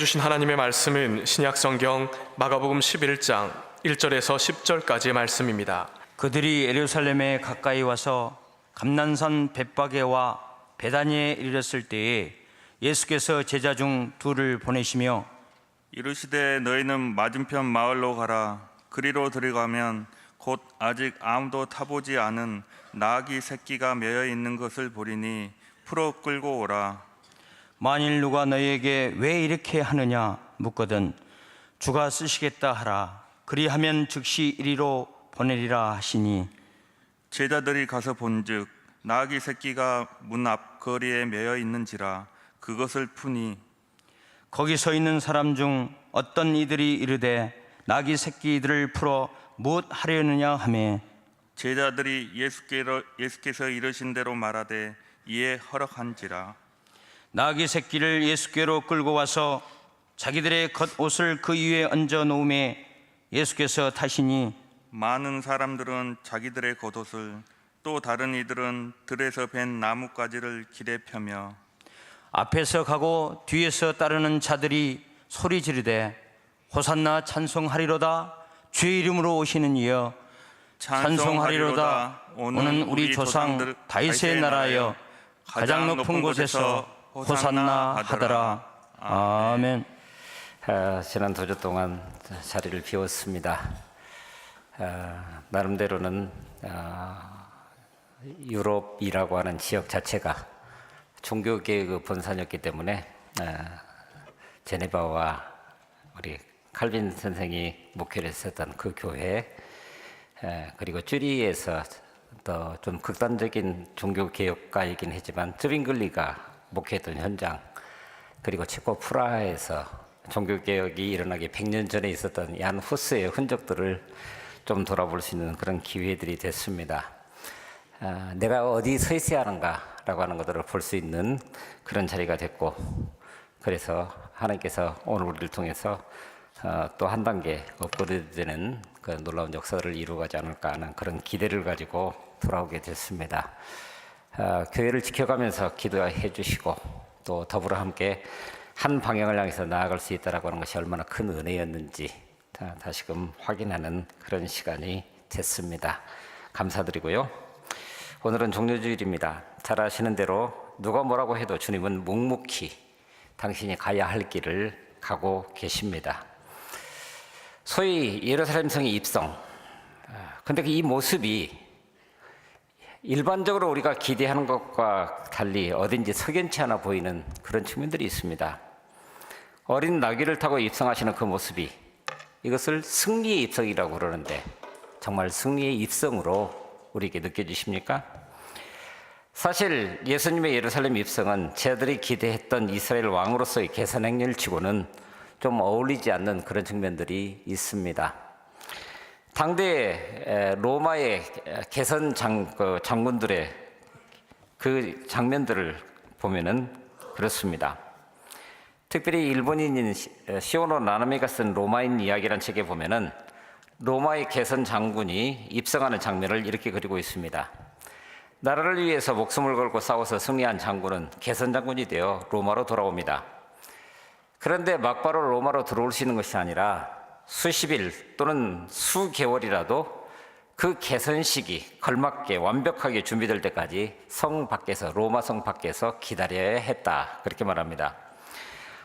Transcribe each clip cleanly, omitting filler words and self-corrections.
주신 하나님의 말씀은 신약성경 마가복음 11장 1절에서 10절까지의 말씀입니다. 그들이 예루살렘에 가까이 와서 감난산 벳바게와 베다니에 이르렀을 때에 예수께서 제자 중 둘을 보내시며 이르시되 너희는 맞은편 마을로 가라. 그리로 들어가면 곧 아직 아무도 타보지 않은 나귀 새끼가 매여 있는 것을 보리니 풀어 끌고 오라. 만일 누가 너희에게 왜 이렇게 하느냐 묻거든 주가 쓰시겠다 하라. 그리하면 즉시 이리로 보내리라 하시니 제자들이 가서 본즉 나귀 새끼가 문 앞 거리에 매여 있는지라. 그것을 푸니 거기 서 있는 사람 중 어떤 이들이 이르되 나귀 새끼들을 풀어 무엇 하려느냐 하매 제자들이 예수께서 이르신 대로 말하되 이에 허락한지라. 나귀 새끼를 예수께로 끌고 와서 자기들의 겉옷을 그 위에 얹어 놓음에 예수께서 타시니 많은 사람들은 자기들의 겉옷을 또 다른 이들은 들에서 벤 나뭇가지를 길에 펴며 앞에서 가고 뒤에서 따르는 자들이 소리 지르되 호산나 찬송하리로다. 주의 이름으로 오시는 이여 찬송하리로다. 오는 우리 조상 다윗의 나라여 가장 높은 곳에서 호산나 하더라. 아멘. 지난 2주 동안 자리를 비웠습니다. 나름대로는 유럽이라고 하는 지역 자체가 종교개혁의 본산이었기 때문에 제네바와 우리 칼빈 선생이 목회를 했었던 그 교회, 그리고 쭈리히에서 더 좀 극단적인 종교개혁가이긴 하지만 쯔빙글리가 목회했던 현장, 그리고 체코 프라하에서 종교개혁이 일어나기 100년 전에 있었던 얀 후스의 흔적들을 좀 돌아볼 수 있는 그런 기회들이 됐습니다. 내가 어디 서 있어야 하는가라고 하는 것들을 볼 수 있는 그런 자리가 됐고, 그래서 하나님께서 오늘 우리를 통해서 또 한 단계 업그레이드되는 그 놀라운 역사를 이루어가지 않을까 하는 그런 기대를 가지고 돌아오게 됐습니다. 교회를 지켜가면서 기도해 주시고 또 더불어 함께 한 방향을 향해서 나아갈 수 있다라고 하는 것이 얼마나 큰 은혜였는지 다시금 확인하는 그런 시간이 됐습니다. 감사드리고요. 오늘은 종료주일입니다. 잘 아시는 대로 누가 뭐라고 해도 주님은 묵묵히 당신이 가야 할 길을 가고 계십니다. 소위 예루살렘 성의 입성. 근데 이 모습이 일반적으로 우리가 기대하는 것과 달리 어딘지 석연치 않아 보이는 그런 측면들이 있습니다. 어린 나귀를 타고 입성하시는 그 모습이, 이것을 승리의 입성이라고 그러는데 정말 승리의 입성으로 우리에게 느껴지십니까? 사실 예수님의 예루살렘 입성은 제자들이 기대했던 이스라엘 왕으로서의 개선 행렬을 치고는 좀 어울리지 않는 그런 측면들이 있습니다. 당대 로마의 개선 장군들의 그 장면들을 보면은 그렇습니다. 특별히 일본인인 시오노 나나미가 쓴 로마인 이야기라는 책에 보면은 로마의 개선 장군이 입성하는 장면을 이렇게 그리고 있습니다. 나라를 위해서 목숨을 걸고 싸워서 승리한 장군은 개선 장군이 되어 로마로 돌아옵니다. 그런데 막바로 로마로 들어올 수 있는 것이 아니라 수십일 또는 수개월이라도 그 개선 시기 걸맞게 완벽하게 준비될 때까지 성 밖에서, 로마 성 밖에서 기다려야 했다, 그렇게 말합니다.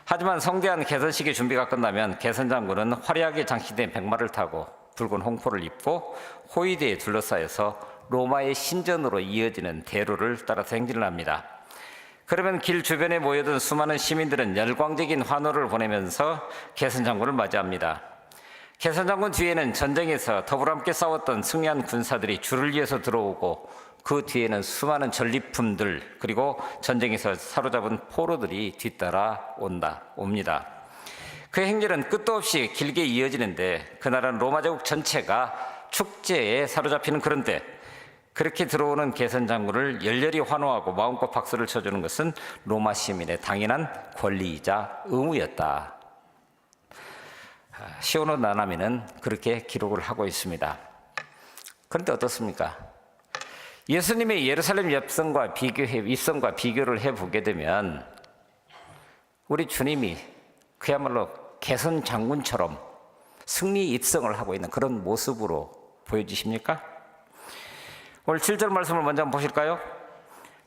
하지만 성대한 개선 시기 준비가 끝나면 개선 장군은 화려하게 장식된 백마를 타고 붉은 홍포를 입고 호위대에 둘러싸여서 로마의 신전으로 이어지는 대로를 따라서 행진을 합니다. 그러면 길 주변에 모여든 수많은 시민들은 열광적인 환호를 보내면서 개선 장군을 맞이합니다. 개선 장군 뒤에는 전쟁에서 더불어 함께 싸웠던 승리한 군사들이 줄을 이어서 들어오고, 그 뒤에는 수많은 전리품들, 그리고 전쟁에서 사로잡은 포로들이 뒤따라 옵니다. 그 행렬은 끝도 없이 길게 이어지는데 그날은 로마 제국 전체가 축제에 사로잡히는, 그런데 그렇게 들어오는 개선 장군을 열렬히 환호하고 마음껏 박수를 쳐주는 것은 로마 시민의 당연한 권리이자 의무였다. 시오노 나나미는 그렇게 기록을 하고 있습니다. 그런데 어떻습니까? 예수님의 예루살렘 입성과 비교를 해보게 되면 우리 주님이 그야말로 개선 장군처럼 승리 입성을 하고 있는 그런 모습으로 보여지십니까? 오늘 7절 말씀을 먼저 한번 보실까요?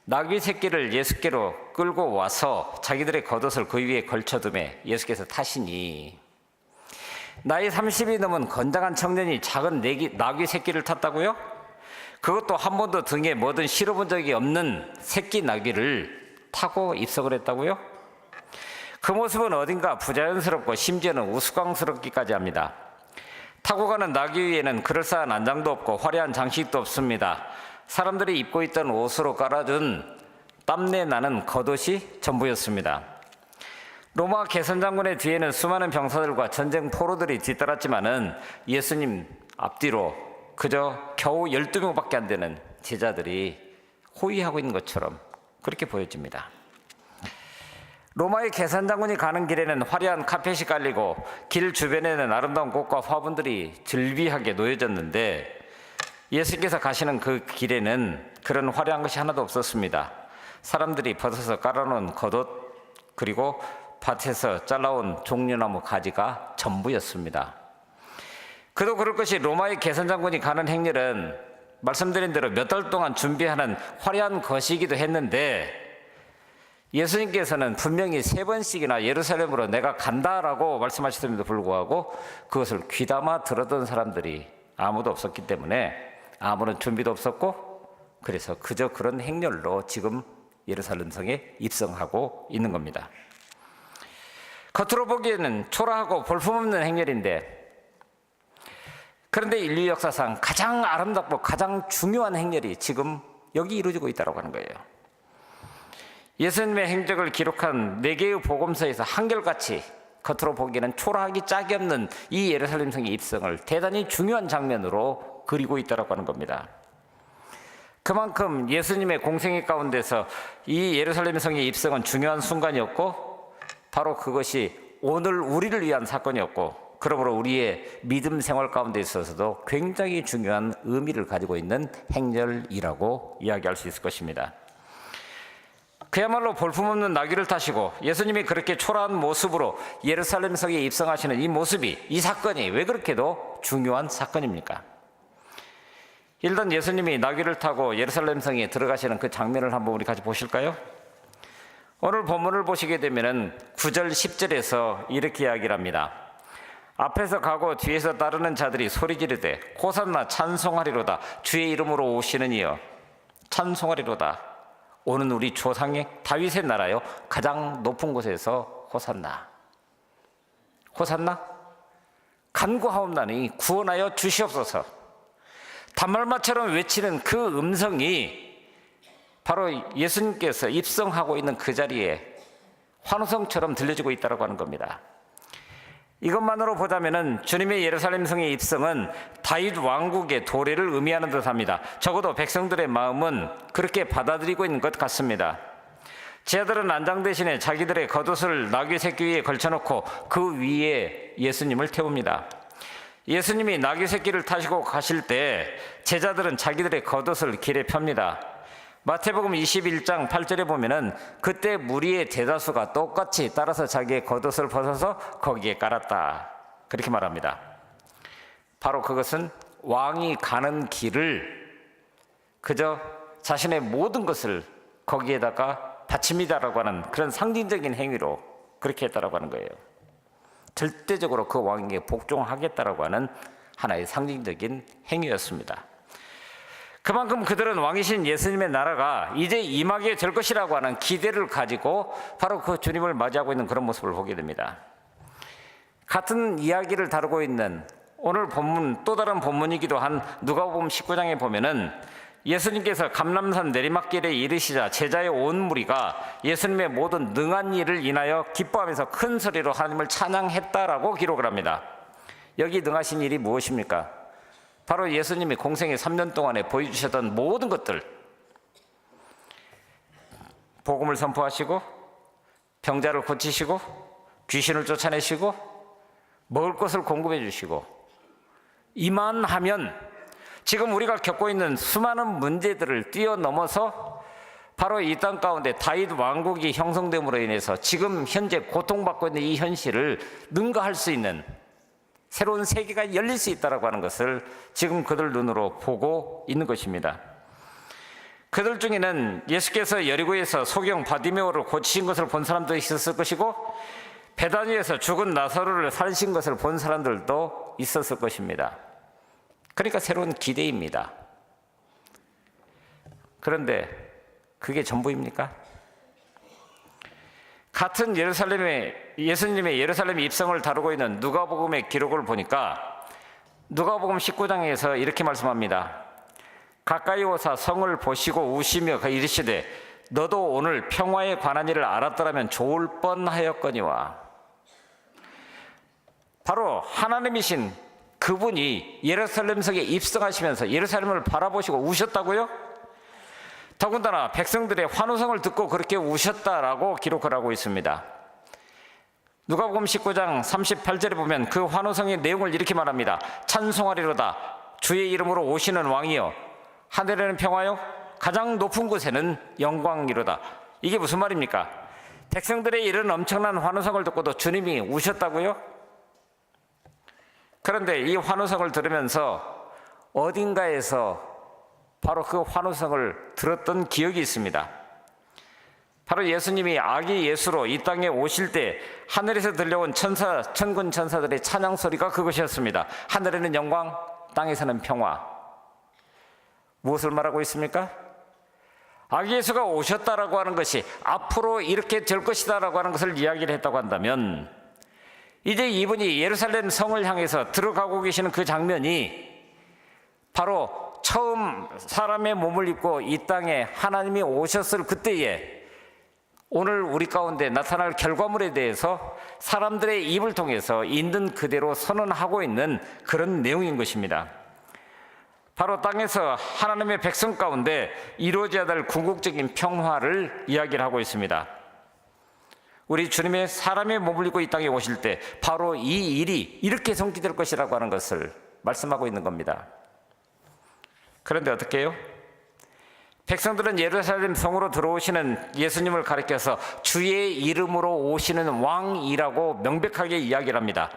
나귀 새끼를 예수께로 끌고 와서 자기들의 겉옷을 그 위에 걸쳐두매 예수께서 타시니. 나이 30이 넘은 건장한 청년이 작은 나귀 새끼를 탔다고요? 그것도 한 번도 등에 뭐든 실어본 적이 없는 새끼 나귀를 타고 입성을 했다고요? 그 모습은 어딘가 부자연스럽고 심지어는 우스꽝스럽기까지 합니다. 타고 가는 나귀 위에는 그럴싸한 안장도 없고 화려한 장식도 없습니다. 사람들이 입고 있던 옷으로 깔아준 땀내 나는 겉옷이 전부였습니다. 로마 개선장군의 뒤에는 수많은 병사들과 전쟁 포로들이 뒤따랐지만은 예수님 앞뒤로 그저 겨우 12명밖에 안 되는 제자들이 호위하고 있는 것처럼 그렇게 보여집니다. 로마의 개선장군이 가는 길에는 화려한 카펫이 깔리고 길 주변에는 아름다운 꽃과 화분들이 즐비하게 놓여졌는데 예수께서 가시는 그 길에는 그런 화려한 것이 하나도 없었습니다. 사람들이 벗어서 깔아놓은 겉옷 그리고 밭에서 잘라온 종려나무 가지가 전부였습니다. 그도 그럴 것이 로마의 개선장군이 가는 행렬은 말씀드린 대로 몇 달 동안 준비하는 화려한 것이기도 했는데 예수님께서는 분명히 3번씩이나 예루살렘으로 내가 간다라고 말씀하셨음에도 불구하고 그것을 귀담아 들었던 사람들이 아무도 없었기 때문에 아무런 준비도 없었고 그래서 그저 그런 행렬로 지금 예루살렘 성에 입성하고 있는 겁니다. 겉으로 보기에는 초라하고 볼품없는 행렬인데 그런데 인류 역사상 가장 아름답고 가장 중요한 행렬이 지금 여기 이루어지고 있다고 하는 거예요. 예수님의 행적을 기록한 4개의 복음서에서 한결같이 겉으로 보기에는 초라하기 짝이 없는 이 예루살렘 성의 입성을 대단히 중요한 장면으로 그리고 있다고 하는 겁니다. 그만큼 예수님의 공생애 가운데서 이 예루살렘 성의 입성은 중요한 순간이었고 바로 그것이 오늘 우리를 위한 사건이었고 그러므로 우리의 믿음 생활 가운데 있어서도 굉장히 중요한 의미를 가지고 있는 행렬이라고 이야기할 수 있을 것입니다. 그야말로 볼품없는 나귀를 타시고 예수님이 그렇게 초라한 모습으로 예루살렘 성에 입성하시는 이 모습이 이 사건이 왜 그렇게도 중요한 사건입니까? 일단 예수님이 나귀를 타고 예루살렘 성에 들어가시는 그 장면을 한번 우리 같이 보실까요? 오늘 본문을 보시게 되면은 9절 10절에서 이렇게 이야기를 합니다. 앞에서 가고 뒤에서 따르는 자들이 소리 지르되 호산나 찬송하리로다 주의 이름으로 오시는 이여 찬송하리로다 오는 우리 조상의 다윗의 나라요 가장 높은 곳에서 호산나. 호산나? 간구하옵나니 구원하여 주시옵소서. 단말마처럼 외치는 그 음성이 바로 예수님께서 입성하고 있는 그 자리에 환호성처럼 들려지고 있다고 하는 겁니다. 이것만으로 보자면은 주님의 예루살렘 성의 입성은 다윗 왕국의 도래를 의미하는 듯합니다. 적어도 백성들의 마음은 그렇게 받아들이고 있는 것 같습니다. 제자들은 안장 대신에 자기들의 겉옷을 나귀 새끼 위에 걸쳐놓고 그 위에 예수님을 태웁니다. 예수님이 나귀 새끼를 타시고 가실 때 제자들은 자기들의 겉옷을 길에 펴니다. 마태복음 21장 8절에 보면은 그때 무리의 대다수가 똑같이 따라서 자기의 겉옷을 벗어서 거기에 깔았다. 그렇게 말합니다. 바로 그것은 왕이 가는 길을 그저 자신의 모든 것을 거기에다가 바칩니다라고 하는 그런 상징적인 행위로 그렇게 했다라고 하는 거예요. 절대적으로 그 왕에게 복종하겠다라고 하는 하나의 상징적인 행위였습니다. 그만큼 그들은 왕이신 예수님의 나라가 이제 임하게 될 것이라고 하는 기대를 가지고 바로 그 주님을 맞이하고 있는 그런 모습을 보게 됩니다. 같은 이야기를 다루고 있는 오늘 본문 또 다른 본문이기도 한 누가복음 19장에 보면은 예수님께서 감람산 내리막길에 이르시자 제자의 온 무리가 예수님의 모든 능한 일을 인하여 기뻐하면서 큰 소리로 하나님을 찬양했다라고 기록을 합니다. 여기 능하신 일이 무엇입니까? 바로 예수님이 공생의 3년 동안에 보여주셨던 모든 것들, 복음을 선포하시고 병자를 고치시고 귀신을 쫓아내시고 먹을 것을 공급해 주시고 이만하면 지금 우리가 겪고 있는 수많은 문제들을 뛰어넘어서 바로 이 땅 가운데 다윗 왕국이 형성됨으로 인해서 지금 현재 고통받고 있는 이 현실을 능가할 수 있는 새로운 세계가 열릴 수 있다고 하는 것을 지금 그들 눈으로 보고 있는 것입니다. 그들 중에는 예수께서 여리고에서 소경 바디메오를 고치신 것을 본 사람도 있었을 것이고, 베다니에서 죽은 나사로를 살리신 것을 본 사람들도 있었을 것입니다. 그러니까 새로운 기대입니다. 그런데 그게 전부입니까? 같은 예수님의 예루살렘 입성을 다루고 있는 누가복음의 기록을 보니까 누가복음 19장에서 이렇게 말씀합니다. 가까이 오사 성을 보시고 우시며 이르시되 너도 오늘 평화에 관한 일을 알았더라면 좋을 뻔하였거니와. 바로 하나님이신 그분이 예루살렘 성에 입성하시면서 예루살렘을 바라보시고 우셨다고요? 더군다나 백성들의 환호성을 듣고 그렇게 우셨다라고 기록을 하고 있습니다. 누가복음 19장 38절에 보면 그 환호성의 내용을 이렇게 말합니다. 찬송하리로다 주의 이름으로 오시는 왕이여, 하늘에는 평화요 가장 높은 곳에는 영광이로다. 이게 무슨 말입니까? 백성들의 이런 엄청난 환호성을 듣고도 주님이 우셨다고요? 그런데 이 환호성을 들으면서 어딘가에서 바로 그 환호성을 들었던 기억이 있습니다. 바로 예수님이 아기 예수로 이 땅에 오실 때 하늘에서 들려온 천군 천사들의 찬양 소리가 그것이었습니다. 하늘에는 영광, 땅에서는 평화. 무엇을 말하고 있습니까? 아기 예수가 오셨다라고 하는 것이 앞으로 이렇게 될 것이다라고 하는 것을 이야기를 했다고 한다면, 이제 이분이 예루살렘 성을 향해서 들어가고 계시는 그 장면이 바로 처음 사람의 몸을 입고 이 땅에 하나님이 오셨을 그때에 오늘 우리 가운데 나타날 결과물에 대해서 사람들의 입을 통해서 있는 그대로 선언하고 있는 그런 내용인 것입니다. 바로 땅에서 하나님의 백성 가운데 이루어져야 될 궁극적인 평화를 이야기를 하고 있습니다. 우리 주님의 사람의 몸을 입고 이 땅에 오실 때 바로 이 일이 이렇게 성취될 것이라고 하는 것을 말씀하고 있는 겁니다. 그런데 어떻게 해요? 백성들은 예루살렘 성으로 들어오시는 예수님을 가리켜서 주의 이름으로 오시는 왕이라고 명백하게 이야기를 합니다.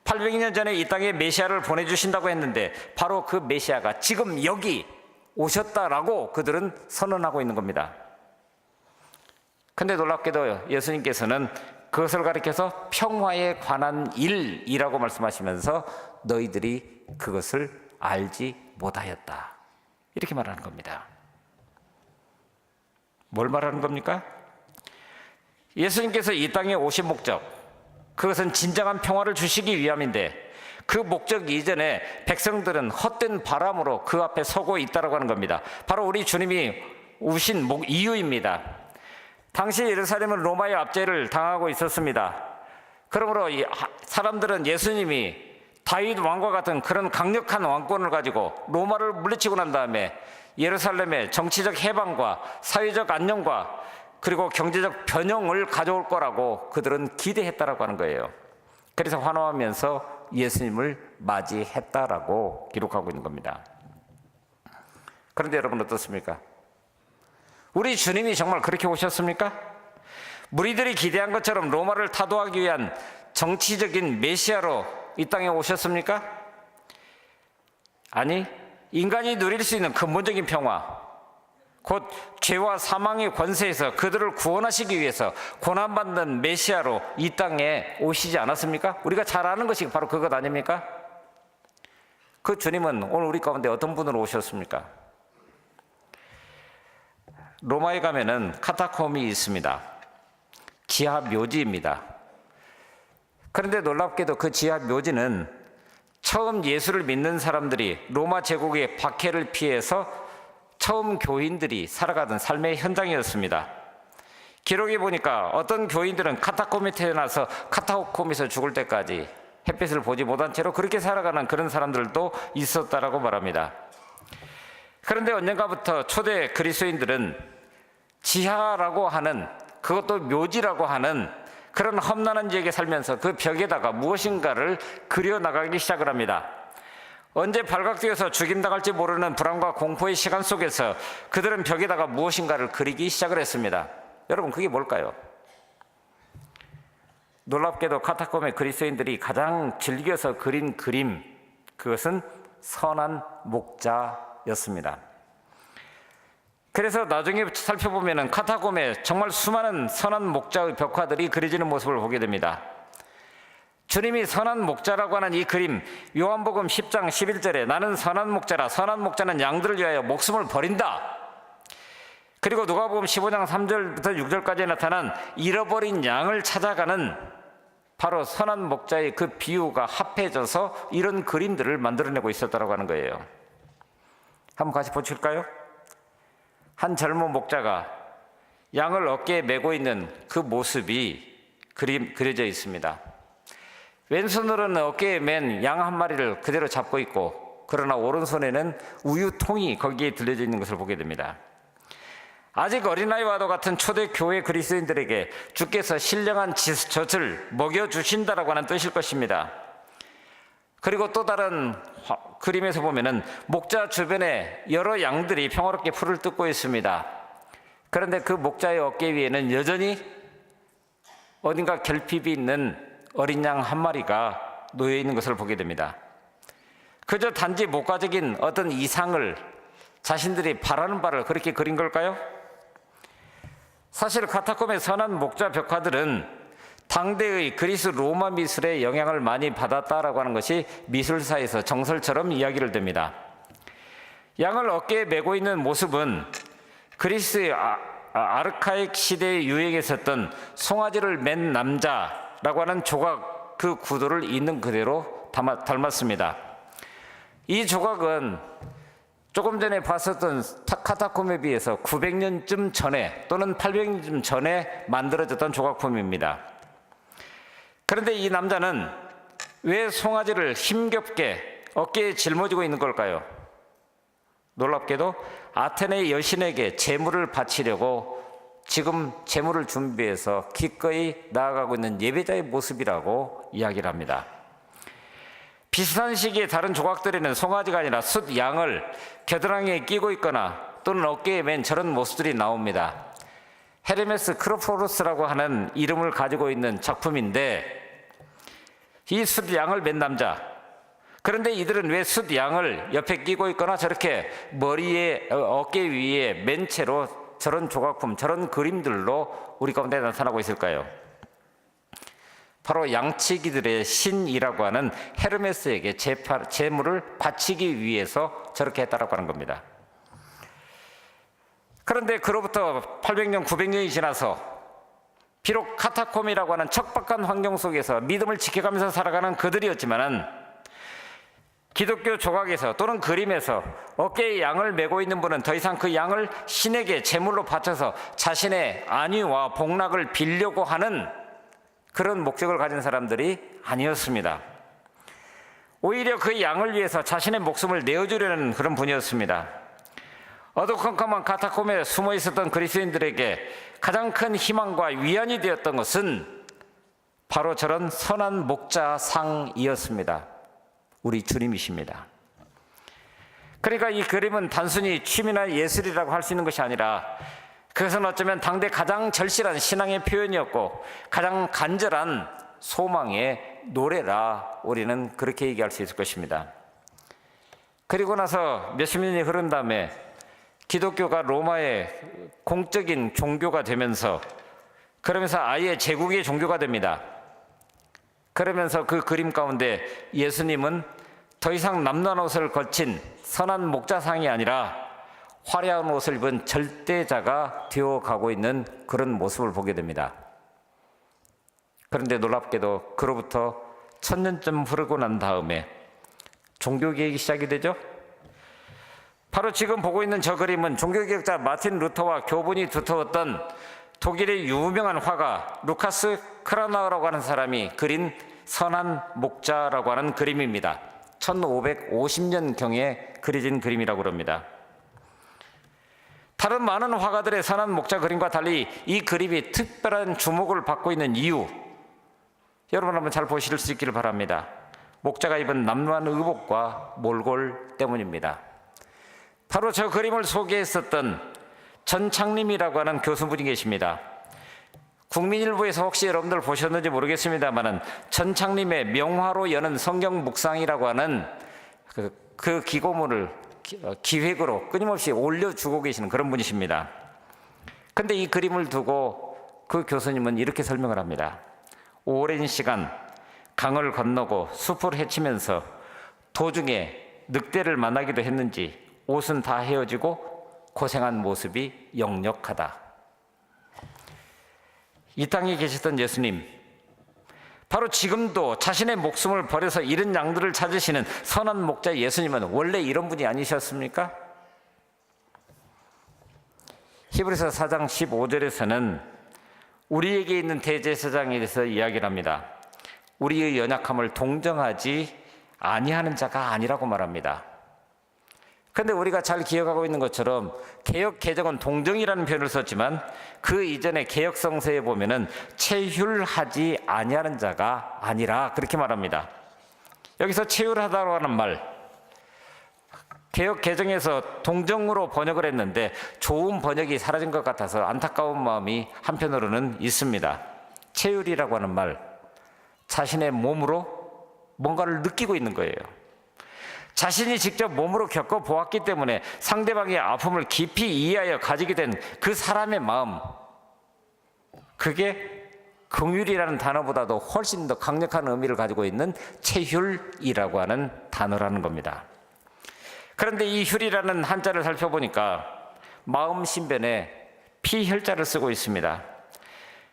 800년 전에 이 땅에 메시아를 보내주신다고 했는데 바로 그 메시아가 지금 여기 오셨다라고 그들은 선언하고 있는 겁니다. 근데 놀랍게도 예수님께서는 그것을 가리켜서 평화에 관한 일이라고 말씀하시면서 너희들이 그것을 알지 못하였다, 이렇게 말하는 겁니다. 뭘 말하는 겁니까? 예수님께서 이 땅에 오신 목적, 그것은 진정한 평화를 주시기 위함인데 그 목적 이전에 백성들은 헛된 바람으로 그 앞에 서고 있다고 하는 겁니다. 바로 우리 주님이 오신 이유입니다. 당시 예루살렘은 로마의 압제를 당하고 있었습니다. 그러므로 사람들은 예수님이 다윗 왕과 같은 그런 강력한 왕권을 가지고 로마를 물리치고 난 다음에 예루살렘의 정치적 해방과 사회적 안녕과 그리고 경제적 변형을 가져올 거라고 그들은 기대했다라고 하는 거예요. 그래서 환호하면서 예수님을 맞이했다라고 기록하고 있는 겁니다. 그런데 여러분 어떻습니까? 우리 주님이 정말 그렇게 오셨습니까? 무리들이 기대한 것처럼 로마를 타도하기 위한 정치적인 메시아로 이 땅에 오셨습니까? 아니, 인간이 누릴 수 있는 근본적인 평화, 곧 죄와 사망의 권세에서 그들을 구원하시기 위해서 고난받는 메시아로 이 땅에 오시지 않았습니까? 우리가 잘 아는 것이 바로 그것 아닙니까? 그 주님은 오늘 우리 가운데 어떤 분으로 오셨습니까? 로마에 가면은 카타콤이 있습니다. 지하 묘지입니다. 그런데 놀랍게도 그 지하 묘지는 처음 예수를 믿는 사람들이 로마 제국의 박해를 피해서 처음 교인들이 살아가던 삶의 현장이었습니다. 기록에 보니까 어떤 교인들은 카타콤에 태어나서 카타콤에서 죽을 때까지 햇빛을 보지 못한 채로 그렇게 살아가는 그런 사람들도 있었다라고 말합니다. 그런데 언젠가부터 초대 그리스도인들은 지하라고 하는, 그것도 묘지라고 하는 그런 험난한 지역에 살면서 그 벽에다가 무엇인가를 그려나가기 시작을 합니다. 언제 발각되어서 죽임당할지 모르는 불안과 공포의 시간 속에서 그들은 벽에다가 무엇인가를 그리기 시작을 했습니다. 여러분, 그게 뭘까요? 놀랍게도 카타콤의 그리스도인들이 가장 즐겨서 그린 그림, 그것은 선한 목자였습니다. 그래서 나중에 살펴보면 카타콤에 정말 수많은 선한 목자의 벽화들이 그려지는 모습을 보게 됩니다. 주님이 선한 목자라고 하는 이 그림, 요한복음 10장 11절에 나는 선한 목자라, 선한 목자는 양들을 위하여 목숨을 버린다. 그리고 누가복음 15장 3절부터 6절까지 나타난 잃어버린 양을 찾아가는 바로 선한 목자의 그 비유가 합해져서 이런 그림들을 만들어내고 있었다고 하는 거예요. 한번 같이 보실까요? 한 젊은 목자가 양을 어깨에 메고 있는 그 모습이 그려져 있습니다. 왼손으로는 어깨에 맨 양 한 마리를 그대로 잡고 있고, 그러나 오른손에는 우유통이 거기에 들려져 있는 것을 보게 됩니다. 아직 어린아이와도 같은 초대교회 그리스도인들에게 주께서 신령한 젖을 먹여주신다라고 하는 뜻일 것입니다. 그리고 또 다른 그림에서 보면은 목자 주변에 여러 양들이 평화롭게 풀을 뜯고 있습니다. 그런데 그 목자의 어깨 위에는 여전히 어딘가 결핍이 있는 어린 양 한 마리가 놓여 있는 것을 보게 됩니다. 그저 단지 목가적인 어떤 이상을 자신들이 바라는 바를 그렇게 그린 걸까요? 사실 카타콤의 선한 목자 벽화들은 당대의 그리스 로마 미술의 영향을 많이 받았다라고 하는 것이 미술사에서 정설처럼 이야기를 됩니다. 양을 어깨에 메고 있는 모습은 그리스의 아르카익 시대에 유행했었던 송아지를 맨 남자라고 하는 조각, 그 구도를 있는 그대로 닮았습니다. 이 조각은 조금 전에 봤었던 카타콤에 비해서 900년쯤 전에 또는 800년쯤 전에 만들어졌던 조각품입니다. 그런데 이 남자는 왜 송아지를 힘겹게 어깨에 짊어지고 있는 걸까요? 놀랍게도 아테네 여신에게 제물을 바치려고 지금 제물을 준비해서 기꺼이 나아가고 있는 예배자의 모습이라고 이야기를 합니다. 비슷한 시기에 다른 조각들에는 송아지가 아니라 숫 양을 겨드랑이에 끼고 있거나 또는 어깨에 맨 저런 모습들이 나옵니다. 헤르메스 크로포로스라고 하는 이름을 가지고 있는 작품인데, 이 숫 양을 맨 남자, 그런데 이들은 왜 숫 양을 옆에 끼고 있거나 저렇게 머리에 어깨 위에 맨 채로 저런 조각품, 저런 그림들로 우리 가운데 나타나고 있을까요? 바로 양치기들의 신이라고 하는 헤르메스에게 제물을 바치기 위해서 저렇게 했다라고 하는 겁니다. 그런데 그로부터 800년, 900년이 지나서 비록 카타콤이라고 하는 척박한 환경 속에서 믿음을 지켜가면서 살아가는 그들이었지만은 기독교 조각에서 또는 그림에서 어깨에 양을 메고 있는 분은 더 이상 그 양을 신에게 제물로 바쳐서 자신의 안위와 복락을 빌려고 하는 그런 목적을 가진 사람들이 아니었습니다. 오히려 그 양을 위해서 자신의 목숨을 내어주려는 그런 분이었습니다. 어두컴컴한 카타콤에 숨어 있었던 그리스도인들에게 가장 큰 희망과 위안이 되었던 것은 바로 저런 선한 목자상이었습니다. 우리 주님이십니다. 그러니까 이 그림은 단순히 취미나 예술이라고 할 수 있는 것이 아니라 그것은 어쩌면 당대 가장 절실한 신앙의 표현이었고 가장 간절한 소망의 노래라 우리는 그렇게 얘기할 수 있을 것입니다. 그리고 나서 몇십 년이 흐른 다음에 기독교가 로마의 공적인 종교가 되면서, 그러면서 아예 제국의 종교가 됩니다. 그러면서 그 그림 가운데 예수님은 더 이상 남는 옷을 거친 선한 목자상이 아니라 화려한 옷을 입은 절대자가 되어가고 있는 그런 모습을 보게 됩니다. 그런데 놀랍게도 그로부터 1000년쯤 흐르고 난 다음에 종교개혁이 시작이 되죠. 바로 지금 보고 있는 저 그림은 종교개혁자 마틴 루터와 교분이 두터웠던 독일의 유명한 화가 루카스 크라나우라고 하는 사람이 그린 선한 목자라고 하는 그림입니다. 1550년경에 그려진 그림이라고 합니다. 다른 많은 화가들의 선한 목자 그림과 달리 이 그림이 특별한 주목을 받고 있는 이유, 여러분 한번 잘 보실 수 있기를 바랍니다. 목자가 입은 남루한 의복과 몰골 때문입니다. 바로 저 그림을 소개했었던 전창림이라고 하는 교수분이 계십니다. 국민일보에서 혹시 여러분들 보셨는지 모르겠습니다만은 전창림의 명화로 여는 성경 묵상이라고 하는 그 기고문을 기획으로 끊임없이 올려주고 계시는 그런 분이십니다. 근데 이 그림을 두고 그 교수님은 이렇게 설명을 합니다. 오랜 시간 강을 건너고 숲을 헤치면서 도중에 늑대를 만나기도 했는지 옷은 다 헤어지고 고생한 모습이 역력하다. 이 땅에 계셨던 예수님, 바로 지금도 자신의 목숨을 버려서 잃은 양들을 찾으시는 선한 목자 예수님은 원래 이런 분이 아니셨습니까? 히브리서 4장 15절에서는 우리에게 있는 대제사장에 대해서 이야기를 합니다. 우리의 연약함을 동정하지 아니하는 자가 아니라고 말합니다. 그런데 우리가 잘 기억하고 있는 것처럼 개역 개정은 동정이라는 표현을 썼지만 그 이전에 개역 성서에 보면은 체휼하지 아니하는 자가 아니라 그렇게 말합니다. 여기서 체휼하다고 하는 말, 개역 개정에서 동정으로 번역을 했는데 좋은 번역이 사라진 것 같아서 안타까운 마음이 한편으로는 있습니다. 체휼이라고 하는 말, 자신의 몸으로 뭔가를 느끼고 있는 거예요. 자신이 직접 몸으로 겪어보았기 때문에 상대방의 아픔을 깊이 이해하여 가지게 된 그 사람의 마음, 그게 긍휼이라는 단어보다도 훨씬 더 강력한 의미를 가지고 있는 체휼이라고 하는 단어라는 겁니다. 그런데 이 휼이라는 한자를 살펴보니까 마음 신변에 피혈자를 쓰고 있습니다.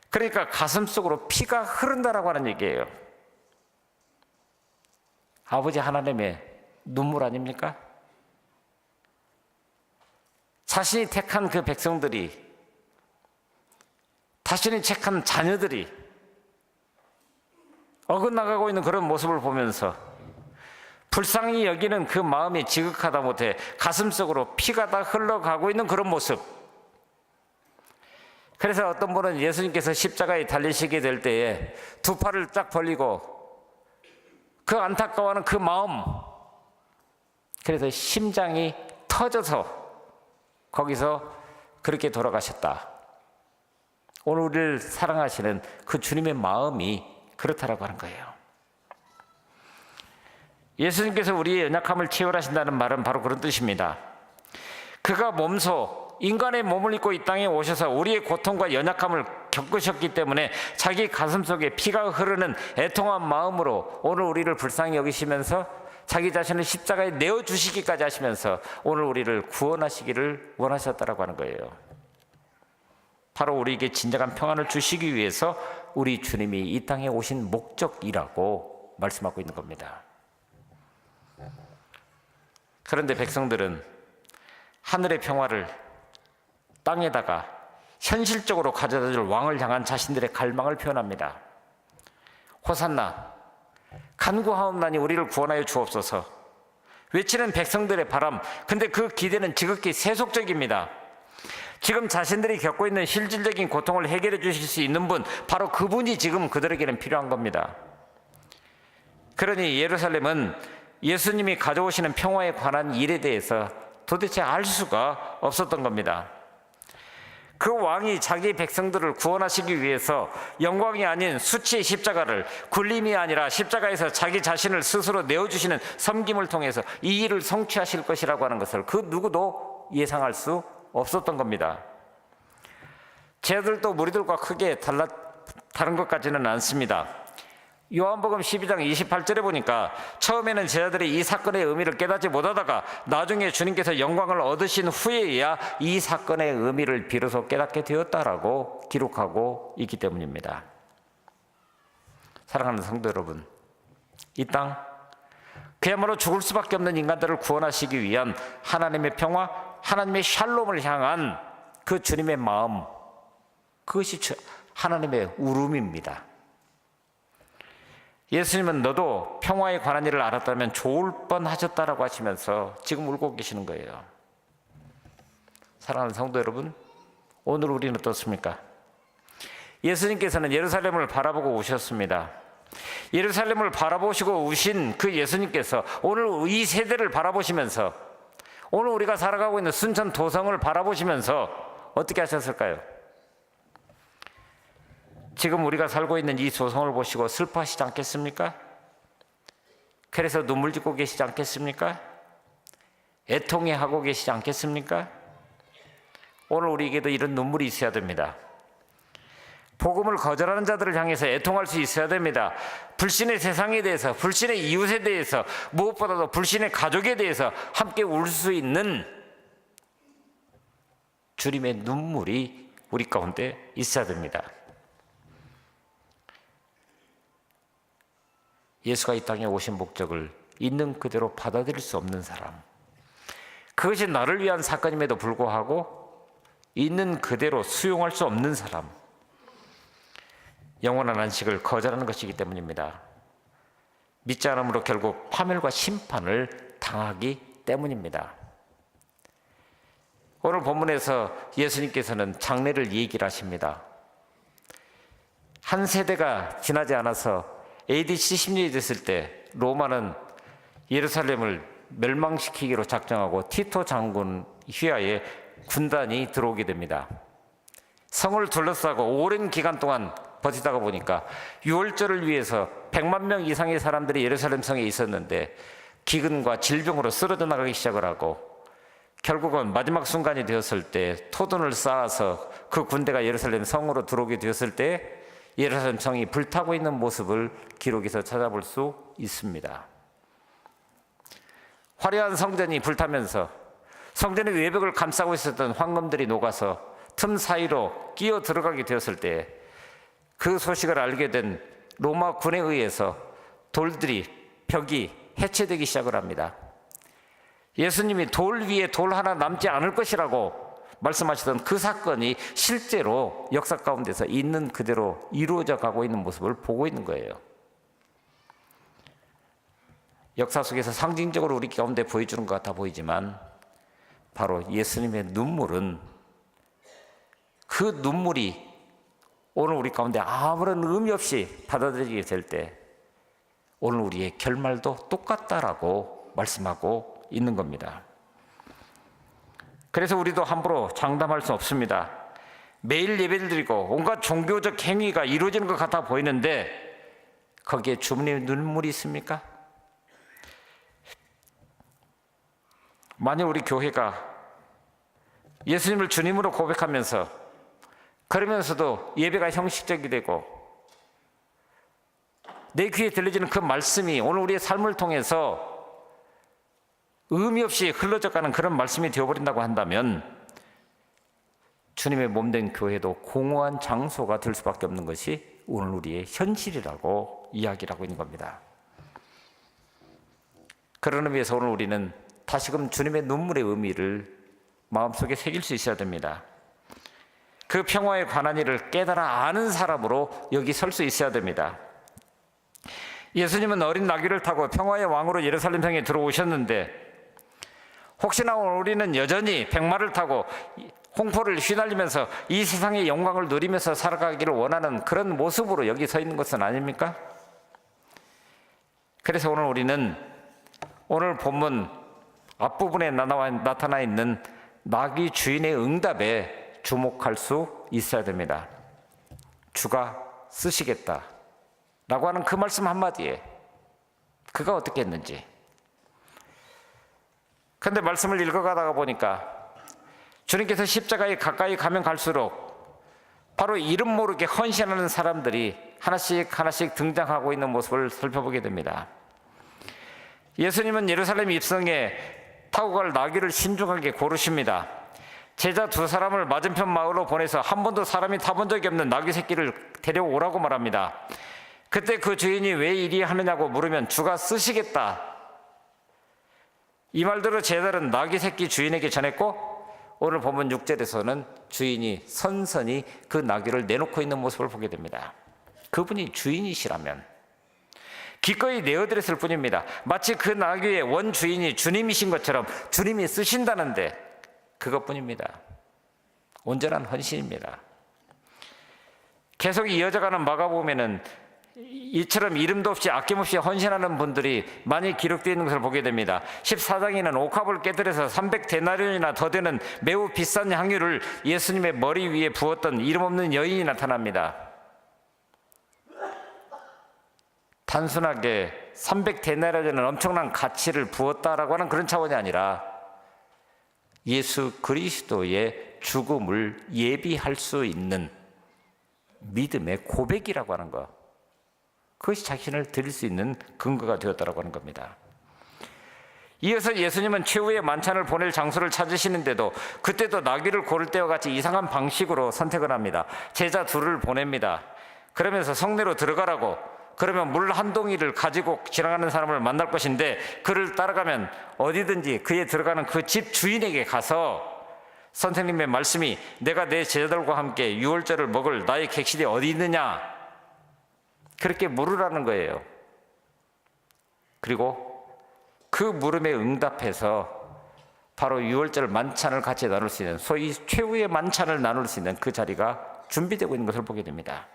그러니까 가슴 속으로 피가 흐른다라고 하는 얘기예요. 아버지 하나님의 눈물 아닙니까? 자신이 택한 그 백성들이, 자신이 택한 자녀들이 어긋나가고 있는 그런 모습을 보면서 불쌍히 여기는 그 마음이 지극하다 못해 가슴속으로 피가 다 흘러가고 있는 그런 모습. 그래서 어떤 분은 예수님께서 십자가에 달리시게 될 때에 두 팔을 딱 벌리고 그 안타까워하는 그 마음, 그래서 심장이 터져서 거기서 그렇게 돌아가셨다. 오늘 우리를 사랑하시는 그 주님의 마음이 그렇다라고 하는 거예요. 예수님께서 우리의 연약함을 체휼하신다는 말은 바로 그런 뜻입니다. 그가 몸소 인간의 몸을 입고 이 땅에 오셔서 우리의 고통과 연약함을 겪으셨기 때문에 자기 가슴 속에 피가 흐르는 애통한 마음으로 오늘 우리를 불쌍히 여기시면서 자기 자신을 십자가에 내어주시기까지 하시면서 오늘 우리를 구원하시기를 원하셨다라고 하는 거예요. 바로 우리에게 진정한 평안을 주시기 위해서 우리 주님이 이 땅에 오신 목적이라고 말씀하고 있는 겁니다. 그런데 백성들은 하늘의 평화를 땅에다가 현실적으로 가져다줄 왕을 향한 자신들의 갈망을 표현합니다. 호산나, 간구하옵나니 우리를 구원하여 주옵소서. 외치는 백성들의 바람, 근데 그 기대는 지극히 세속적입니다. 지금 자신들이 겪고 있는 실질적인 고통을 해결해 주실 수 있는 분, 바로 그분이 지금 그들에게는 필요한 겁니다. 그러니 예루살렘은 예수님이 가져오시는 평화에 관한 일에 대해서 도대체 알 수가 없었던 겁니다. 그 왕이 자기 백성들을 구원하시기 위해서 영광이 아닌 수치의 십자가를, 굴림이 아니라 십자가에서 자기 자신을 스스로 내어주시는 섬김을 통해서 이 일을 성취하실 것이라고 하는 것을 그 누구도 예상할 수 없었던 겁니다. 제자들도 무리들과 크게 다른 것 같지는 않습니다. 요한복음 12장 28절에 보니까 처음에는 제자들이 이 사건의 의미를 깨닫지 못하다가 나중에 주님께서 영광을 얻으신 후에야 이 사건의 의미를 비로소 깨닫게 되었다라고 기록하고 있기 때문입니다. 사랑하는 성도 여러분, 이 땅 그야말로 죽을 수밖에 없는 인간들을 구원하시기 위한 하나님의 평화, 하나님의 샬롬을 향한 그 주님의 마음, 그것이 하나님의 울음입니다. 예수님은 너도 평화에 관한 일을 알았다면 좋을 뻔하셨다라고 하시면서 지금 울고 계시는 거예요. 사랑하는 성도 여러분, 오늘 우리는 어떻습니까? 예수님께서는 예루살렘을 바라보고 오셨습니다. 예루살렘을 바라보시고 우신 그 예수님께서 오늘 이 세대를 바라보시면서, 오늘 우리가 살아가고 있는 순천 도성을 바라보시면서 어떻게 하셨을까요? 지금 우리가 살고 있는 이 도성을 보시고 슬퍼하시지 않겠습니까? 그래서 눈물 짓고 계시지 않겠습니까? 애통해하고 계시지 않겠습니까? 오늘 우리에게도 이런 눈물이 있어야 됩니다. 복음을 거절하는 자들을 향해서 애통할 수 있어야 됩니다. 불신의 세상에 대해서, 불신의 이웃에 대해서, 무엇보다도 불신의 가족에 대해서 함께 울 수 있는 주님의 눈물이 우리 가운데 있어야 됩니다. 예수가 이 땅에 오신 목적을 있는 그대로 받아들일 수 없는 사람, 그것이 나를 위한 사건임에도 불구하고 있는 그대로 수용할 수 없는 사람, 영원한 안식을 거절하는 것이기 때문입니다. 믿지 않음으로 결국 파멸과 심판을 당하기 때문입니다. 오늘 본문에서 예수님께서는 장례를 얘기를 하십니다. 한 세대가 지나지 않아서 AD 70년이 됐을 때 로마는 예루살렘을 멸망시키기로 작정하고 티토 장군 휘하에 군단이 들어오게 됩니다. 성을 둘러싸고 오랜 기간 동안 버티다가 보니까 유월절을 위해서 100만 명 이상의 사람들이 예루살렘 성에 있었는데 기근과 질병으로 쓰러져 나가기 시작을 하고, 결국은 마지막 순간이 되었을 때 토둔을 쌓아서 그 군대가 예루살렘 성으로 들어오게 되었을 때 예루살렘 성이 불타고 있는 모습을 기록에서 찾아볼 수 있습니다. 화려한 성전이 불타면서 성전의 외벽을 감싸고 있었던 황금들이 녹아서 틈 사이로 끼어 들어가게 되었을 때 그 소식을 알게 된 로마 군에 의해서 벽이 해체되기 시작을 합니다. 예수님이 돌 위에 돌 하나 남지 않을 것이라고 말씀하시던 그 사건이 실제로 역사 가운데서 있는 그대로 이루어져 가고 있는 모습을 보고 있는 거예요. 역사 속에서 상징적으로 우리 가운데 보여주는 것 같아 보이지만, 바로 예수님의 눈물은, 그 눈물이 오늘 우리 가운데 아무런 의미 없이 받아들이게 될 때 오늘 우리의 결말도 똑같다라고 말씀하고 있는 겁니다. 그래서 우리도 함부로 장담할 수 없습니다. 매일 예배를 드리고 온갖 종교적 행위가 이루어지는 것 같아 보이는데 거기에 주님의 눈물이 있습니까? 만약 우리 교회가 예수님을 주님으로 고백하면서, 그러면서도 예배가 형식적이 되고 내 귀에 들려지는 그 말씀이 오늘 우리의 삶을 통해서 의미 없이 흘러져가는 그런 말씀이 되어버린다고 한다면 주님의 몸된 교회도 공허한 장소가 될 수밖에 없는 것이 오늘 우리의 현실이라고 이야기를 하고 있는 겁니다. 그런 의미에서 오늘 우리는 다시금 주님의 눈물의 의미를 마음속에 새길 수 있어야 됩니다. 그 평화에 관한 일을 깨달아 아는 사람으로 여기 설 수 있어야 됩니다. 예수님은 어린 나귀를 타고 평화의 왕으로 예루살렘 성에 들어오셨는데, 혹시나 우리는 여전히 백마를 타고 홍포를 휘날리면서 이 세상의 영광을 누리면서 살아가기를 원하는 그런 모습으로 여기 서 있는 것은 아닙니까? 그래서 오늘 우리는 오늘 본문 앞부분에 나타나 있는 나귀 주인의 응답에 주목할 수 있어야 됩니다. 주가 쓰시겠다 라고 하는 그 말씀 한마디에 그가 어떻게 했는지. 그런데 말씀을 읽어가다가 보니까 주님께서 십자가에 가까이 가면 갈수록 바로 이름 모르게 헌신하는 사람들이 하나씩 등장하고 있는 모습을 살펴보게 됩니다. 예수님은 예루살렘 입성에 타고 갈 나귀를 신중하게 고르십니다. 제자 2사람을 맞은편 마을로 보내서 한 번도 사람이 타본 적이 없는 나귀 새끼를 데려오라고 말합니다. 그때 그 주인이 왜 이리 하느냐고 물으면 주가 쓰시겠다. 이 말대로 제자들은 나귀 새끼 주인에게 전했고, 오늘 본문 6절에서는 주인이 선선히 그 나귀를 내놓고 있는 모습을 보게 됩니다. 그분이 주인이시라면 기꺼이 내어드렸을 뿐입니다. 마치 그 나귀의 원주인이 주님이신 것처럼 주님이 쓰신다는데 그것뿐입니다. 온전한 헌신입니다. 계속 이어져가는 마가복음에는 이처럼 이름도 없이 아낌없이 헌신하는 분들이 많이 기록되어 있는 것을 보게 됩니다. 14장에는 옥합을 깨뜨려서 300데나리온이나 더 되는 매우 비싼 향유를 예수님의 머리 위에 부었던 이름 없는 여인이 나타납니다. 단순하게 300데나리온은 엄청난 가치를 부었다라고 하는 그런 차원이 아니라 예수 그리스도의 죽음을 예비할 수 있는 믿음의 고백이라고 하는 것, 그것이 자신을 드릴 수 있는 근거가 되었다고 하는 겁니다. 이어서 예수님은 최후의 만찬을 보낼 장소를 찾으시는데도 그때도 나귀를 고를 때와 같이 이상한 방식으로 선택을 합니다. 제자 둘을 보냅니다. 그러면서 성내로 들어가라고, 그러면 물 한 동이를 가지고 지나가는 사람을 만날 것인데 그를 따라가면 어디든지 그에 들어가는 그 집 주인에게 가서 선생님의 말씀이 내가 내 제자들과 함께 유월절을 먹을 나의 객실이 어디 있느냐, 그렇게 물으라는 거예요. 그리고 그 물음에 응답해서 바로 유월절 만찬을 같이 나눌 수 있는, 소위 최후의 만찬을 나눌 수 있는 그 자리가 준비되고 있는 것을 보게 됩니다.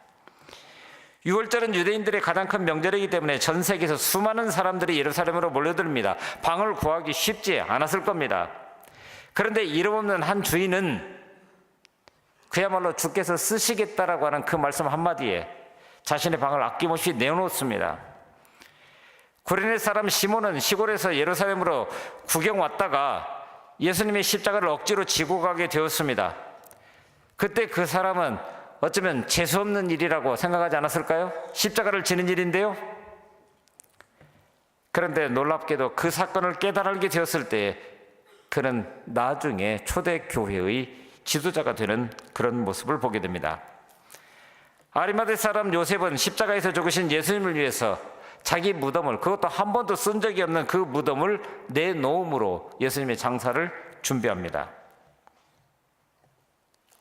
유월절은 유대인들의 가장 큰 명절이기 때문에 전 세계에서 수많은 사람들이 예루살렘으로 몰려듭니다. 방을 구하기 쉽지 않았을 겁니다. 그런데 이름 없는 한 주인은 그야말로 주께서 쓰시겠다라고 하는 그 말씀 한마디에 자신의 방을 아낌없이 내놓습니다. 구레네 사람 시몬은 시골에서 예루살렘으로 구경 왔다가 예수님의 십자가를 억지로 지고 가게 되었습니다. 그때 그 사람은 어쩌면 재수없는 일이라고 생각하지 않았을까요? 십자가를 지는 일인데요. 그런데 놀랍게도 그 사건을 깨달게 되었을 때 그는 나중에 초대교회의 지도자가 되는 그런 모습을 보게 됩니다. 아리마대 사람 요셉은 십자가에서 죽으신 예수님을 위해서 자기 무덤을, 그것도 한 번도 쓴 적이 없는 그 무덤을 내놓음으로 예수님의 장사를 준비합니다.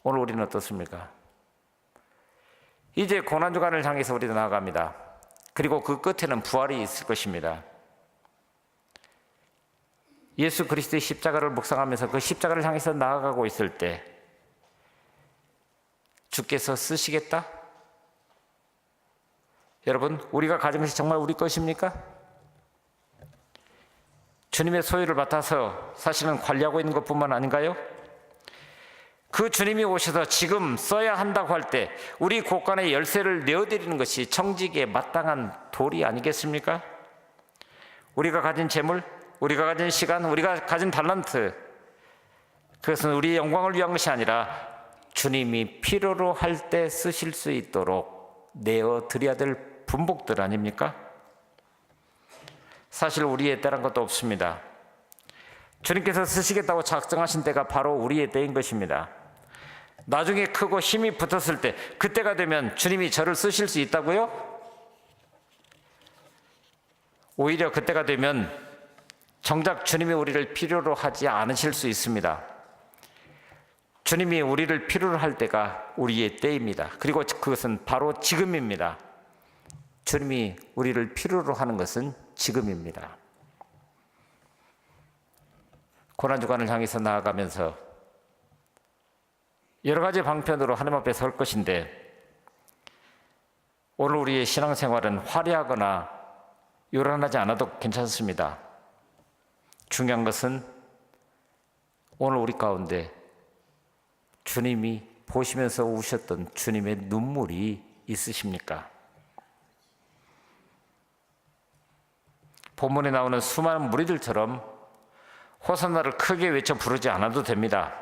오늘 우리는 어떻습니까? 이제 고난주간을 향해서 우리도 나아갑니다. 그리고 그 끝에는 부활이 있을 것입니다. 예수 그리스도의 십자가를 묵상하면서 그 십자가를 향해서 나아가고 있을 때 주께서 쓰시겠다? 여러분, 우리가 가진 것이 정말 우리 것입니까? 주님의 소유를 맡아서 사실은 관리하고 있는 것뿐만 아닌가요? 그 주님이 오셔서 지금 써야 한다고 할 때 우리 곳간의 열쇠를 내어드리는 것이 청지기에 마땅한 도리 아니겠습니까? 우리가 가진 재물, 우리가 가진 시간, 우리가 가진 달란트, 그것은 우리의 영광을 위한 것이 아니라 주님이 필요로 할 때 쓰실 수 있도록 내어드려야 될 분복들 아닙니까? 사실 우리의 때란 것도 없습니다. 주님께서 쓰시겠다고 작정하신 때가 바로 우리의 때인 것입니다. 나중에 크고 힘이 붙었을 때, 그때가 되면 주님이 저를 쓰실 수 있다고요? 오히려 그때가 되면 정작 주님이 우리를 필요로 하지 않으실 수 있습니다. 주님이 우리를 필요로 할 때가 우리의 때입니다. 그리고 그것은 바로 지금입니다. 주님이 우리를 필요로 하는 것은 지금입니다. 고난주간을 향해서 나아가면서 여러 가지 방편으로 하나님 앞에 설 것인데, 오늘 우리의 신앙생활은 화려하거나 요란하지 않아도 괜찮습니다. 중요한 것은 오늘 우리 가운데 주님이 보시면서 우셨던 주님의 눈물이 있으십니까? 본문에 나오는 수많은 무리들처럼 호산나를 크게 외쳐 부르지 않아도 됩니다.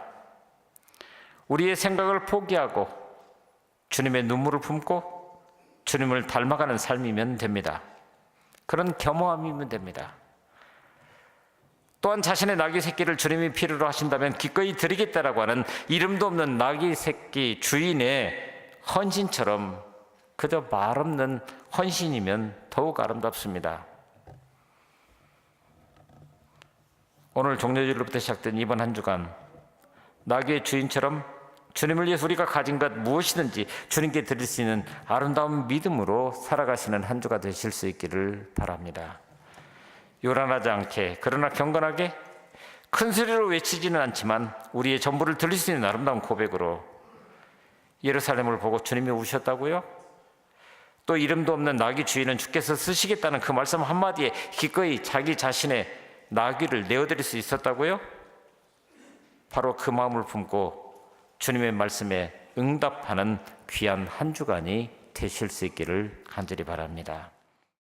우리의 생각을 포기하고 주님의 눈물을 품고 주님을 닮아가는 삶이면 됩니다. 그런 겸허함이면 됩니다. 또한 자신의 나귀 새끼를 주님이 필요로 하신다면 기꺼이 드리겠다라고 하는 이름도 없는 나귀 새끼 주인의 헌신처럼 그저 말 없는 헌신이면 더욱 아름답습니다. 오늘 종료주일로부터 시작된 이번 한 주간, 나귀의 주인처럼 주님을 위해서 우리가 가진 것 무엇이든지 주님께 드릴 수 있는 아름다운 믿음으로 살아가시는 한 주가 되실 수 있기를 바랍니다. 요란하지 않게, 그러나 경건하게, 큰 소리로 외치지는 않지만 우리의 전부를 들릴 수 있는 아름다운 고백으로 예루살렘을 보고 주님이 우셨다고요? 또 이름도 없는 나귀 주인은 주께서 쓰시겠다는 그 말씀 한마디에 기꺼이 자기 자신의 나귀를 내어드릴 수 있었다고요? 바로 그 마음을 품고 주님의 말씀에 응답하는 귀한 한 주간이 되실 수 있기를 간절히 바랍니다.